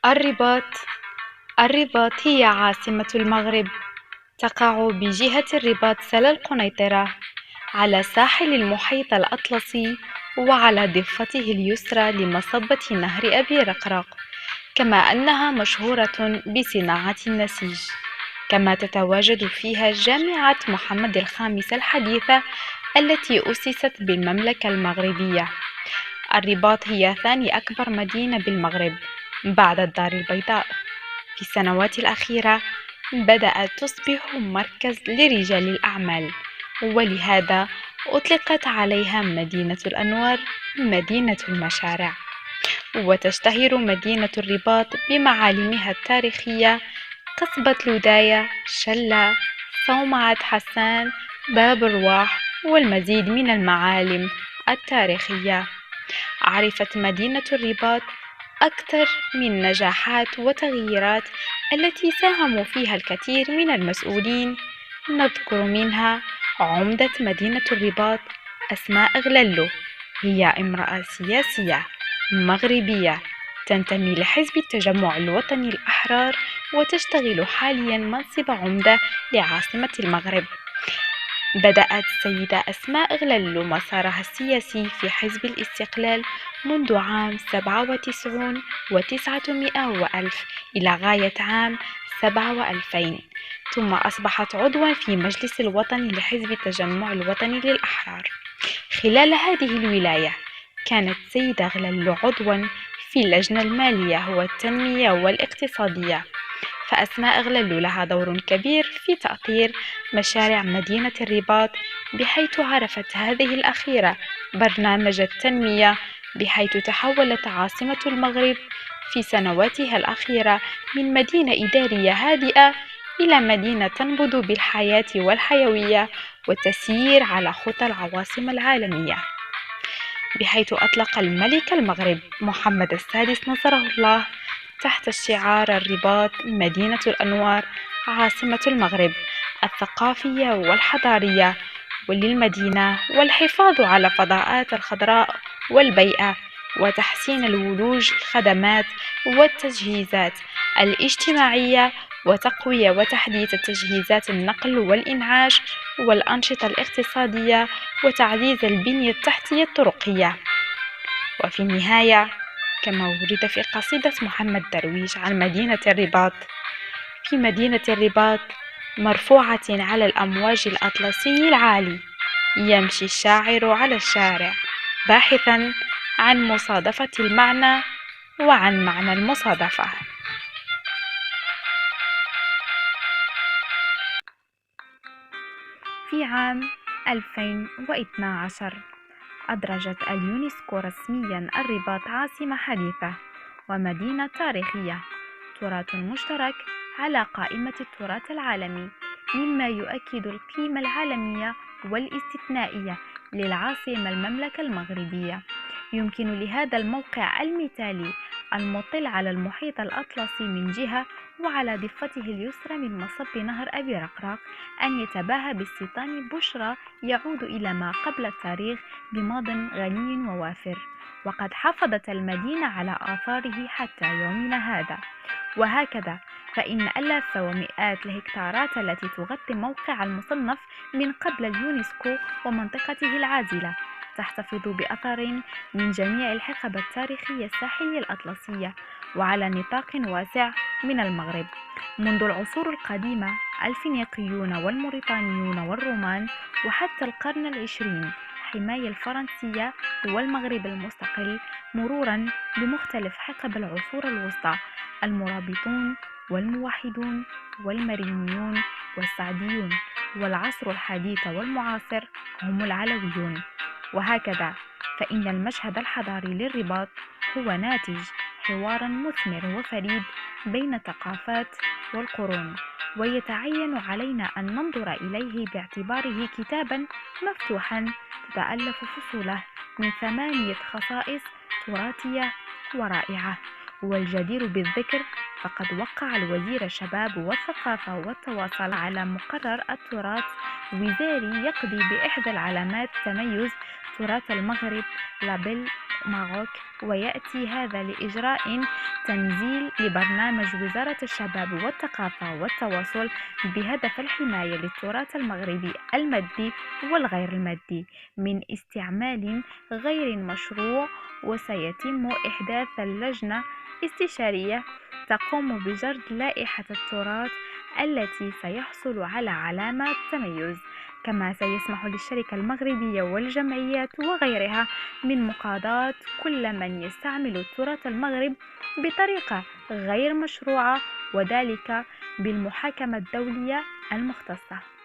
الرباط الرباط هي عاصمة المغرب. تقع بجهة الرباط سلا القنيطرة على ساحل المحيط الأطلسي، وعلى ضفته اليسرى لمصبة نهر أبي رقراق، كما أنها مشهورة بصناعة النسيج. كما تتواجد فيها جامعة محمد الخامس الحديثة التي أسست بالمملكة المغربية. الرباط هي ثاني أكبر مدينة بالمغرب بعد الدار البيضاء. في السنوات الأخيرة بدأت تصبح مركز لرجال الأعمال، ولهذا أطلقت عليها مدينة الأنوار، مدينة المشارع. وتشتهر مدينة الرباط بمعالمها التاريخية: قصبة لوداية، شلة، صومعة حسان، باب الرواح، والمزيد من المعالم التاريخية. عرفت مدينة الرباط أكثر من نجاحات وتغييرات التي ساهموا فيها الكثير من المسؤولين. نذكر منها عمدة مدينة الرباط أسماء غللو، هي امرأة سياسية مغربية تنتمي لحزب التجمع الوطني الأحرار، وتشتغل حاليا منصب عمدة لعاصمة المغرب. بدأت السيدة أسماء غللو مسارها السياسي في حزب الاستقلال منذ عام 97 و900 وألف إلى غاية عام 27، ثم أصبحت عضوا في مجلس الوطني لحزب التجمع الوطني للأحرار. خلال هذه الولاية كانت السيدة غللو عضوا في اللجنة المالية والتنمية والاقتصادية. فأسماء غللو لها دور كبير في تأطير مشاريع مدينة الرباط، بحيث عرفت هذه الأخيرة برنامج التنمية، بحيث تحولت عاصمة المغرب في سنواتها الأخيرة من مدينة إدارية هادئة إلى مدينة تنبض بالحياة والحيوية والتسيير على خطى العواصم العالمية. بحيث أطلق الملك المغرب محمد السادس نصره الله تحت شعار الرباط مدينة الأنوار عاصمة المغرب الثقافية والحضارية، وللمدينة والحفاظ على فضاءات الخضراء والبيئة، وتحسين الولوج الخدمات والتجهيزات الاجتماعية، وتقوية وتحديث تجهيزات النقل والإنعاش والأنشطة الاقتصادية، وتعزيز البنية التحتية الطرقية. وفي النهاية، كما ورد في قصيدة محمد درويش عن مدينة الرباط: في مدينة الرباط مرفوعة على الأمواج الأطلسي العالي، يمشي الشاعر على الشارع باحثا عن مصادفة المعنى وعن معنى المصادفة. في عام 2012 أدرجت اليونسكو رسميا الرباط عاصمة حديثة ومدينة تاريخية، تراث مشترك على قائمة التراث العالمي، مما يؤكد القيمة العالمية والاستثنائية للعاصمة المملكة المغربية. يمكن لهذا الموقع المثالي المطل على المحيط الأطلسي من جهة، وعلى ضفته اليسرى من مصب نهر أبي رقراق، أن يتباهى باستيطان بشرى يعود إلى ما قبل التاريخ بماضٍ غني ووافر، وقد حافظت المدينة على آثاره حتى يومنا هذا. وهكذا فإن آلاف ومئات الهكتارات التي تغطي موقع المصنف من قبل اليونسكو ومنطقته العازلة تحتفظ بأثر من جميع الحقب التاريخية الساحلية الأطلسية، وعلى نطاق واسع من المغرب منذ العصور القديمة، الفينيقيون والموريتانيون والرومان، وحتى القرن العشرين حماية الفرنسية والمغرب المستقل، مرورا بمختلف حقب العصور الوسطى: المرابطون والموحدون والمرينيون والسعديون، والعصر الحديث والمعاصر هم العلويون. وهكذا فإن المشهد الحضاري للرباط هو ناتج حوار مثمر وفريد بين ثقافات والقرون، ويتعين علينا أن ننظر إليه باعتباره كتابا مفتوحا تتألف فصوله من 8 خصائص تراثية ورائعة. والجدير بالذكر فقد وقع الوزير الشباب والثقافة والتواصل على مقرر التراث وزاري يقضي بإحدى العلامات تميز تراث المغرب لابيل ماروك، ويأتي هذا لإجراء تنزيل لبرنامج وزارة الشباب والثقافة والتواصل بهدف الحماية للتراث المغربي المادي والغير المادي من استعمال غير مشروع. وسيتم إحداث لجنة استشارية تقوم بجرد لائحة التراث التي سيحصل على علامة تميز، كما سيسمح للشركة المغربية والجمعيات وغيرها من مقاضاة كل من يستعمل تراث المغرب بطريقة غير مشروعة، وذلك بالمحاكمة الدولية المختصة.